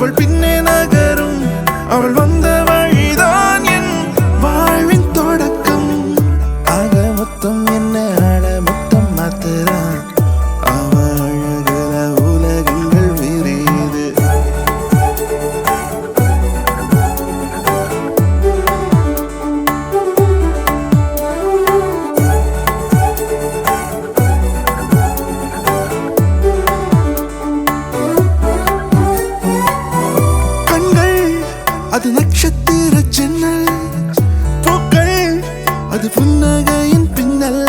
அவள் பின்னே நகரும். அவள் வந்த வழிதான் என் வாழ்வின் தொடக்கம். ஆக மொத்தம் என்ன ஆட மொத்தம் மாத்துறான். அவள் அழகுல உலகங்கள் விரியுது. அது நட்சத்திர ஜன்னல், பூக்கள் அது புன்னகையின் பின்னல்.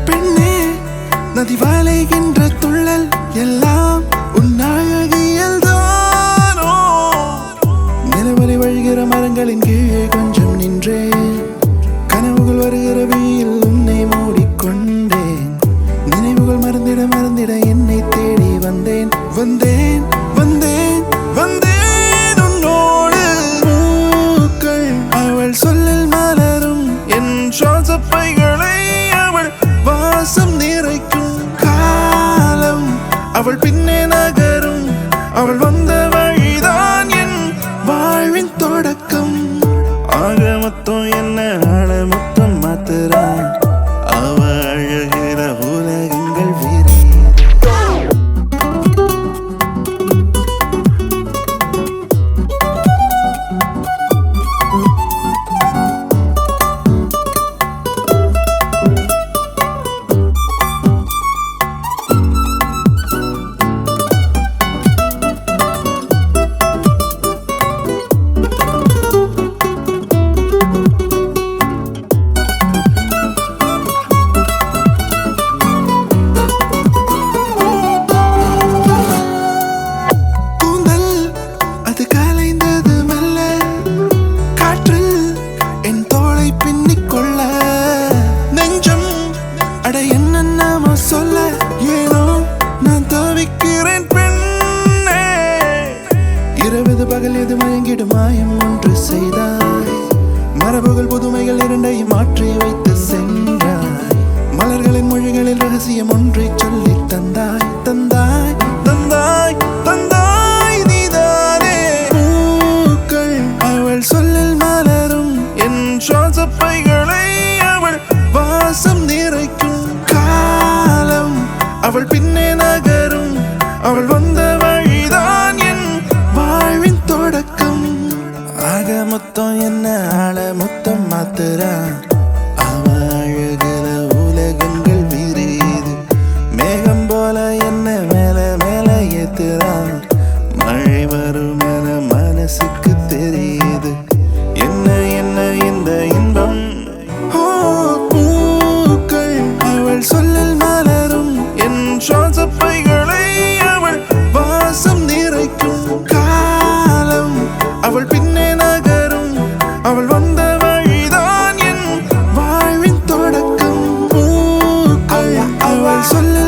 பெண்ணே நதி வாழைகின்ற துள்ளல், எல்லாம் உன் அழகியல் தானோ. நிலவரை வழிகிற மரங்களின் கீழே கொஞ்சம் நின்றேன். கனவுகள் வருகிற வெயில் உன்னை மூடிக்கொண்டேன். நினைவுகள் மறந்திட மறந்திட என்னை தேடி வந்தேன் வந்தேன் வந்தேன் வந்தேன். அவள் சொல்லில் மலரும் என் சுவாசப்பைகளை அவள் வாசம் நிறைக்கும். காலம் அவள் பின்னே நகரும். அவள் வந்த வழிதான் என் வாழ்வின் தொடக்கம். ஆக மொத்தம் என்ன ஆள மொத்தம் மாத்துறான். அவ அழகிற உலகங்கள் விரியுது. சொல்ல ஏனோ நான் தவிக்கிறேன் பெண்ணே. இரவது பகல் எது மயங்கிடு மாயம் ஒன்று செய்தாய். மரபுகள் புதுமைகள் இரண்டையும் மாற்றி வைத்து சென்றாய். மலர்களின் மொழிகளில் ரகசியம் ஒன்றை சொல்லி தந்தாய் தந்தாய் தந்தாய் தந்தாய் நீதானே. பூக்கள் அவள் சொல்லில் மலரும் என் சுவாசப்பைகளை அவள் வாசம் நிறைக்கும். அவள் பின்னே நகரும். அவள் வந்த வழிதான் என் வாழ்வின் தொடக்கம். ஆக மொத்தம் என்ன ஆள மொத்தம் மாத்துறான். அவ அழகுல உலகங்கள் விரியுது. மேகம் போல என்ன மேல மேல ஏத்துறான். மழை வரும் என மனசுக்கு தெரியுது. என்ன என்ன இந்த இன்பம். பூக்கள் அவள் சொல்லில் மலரும் என் சுவாசப்பைகளை அவள் வாசம் நிறைக்கும். காலம் அவள் பின்னே நகரும். அவள் வந்த வழிதான் என் வாழ்வின் தொடக்கம். பூக்கள் அவள் சொல்ல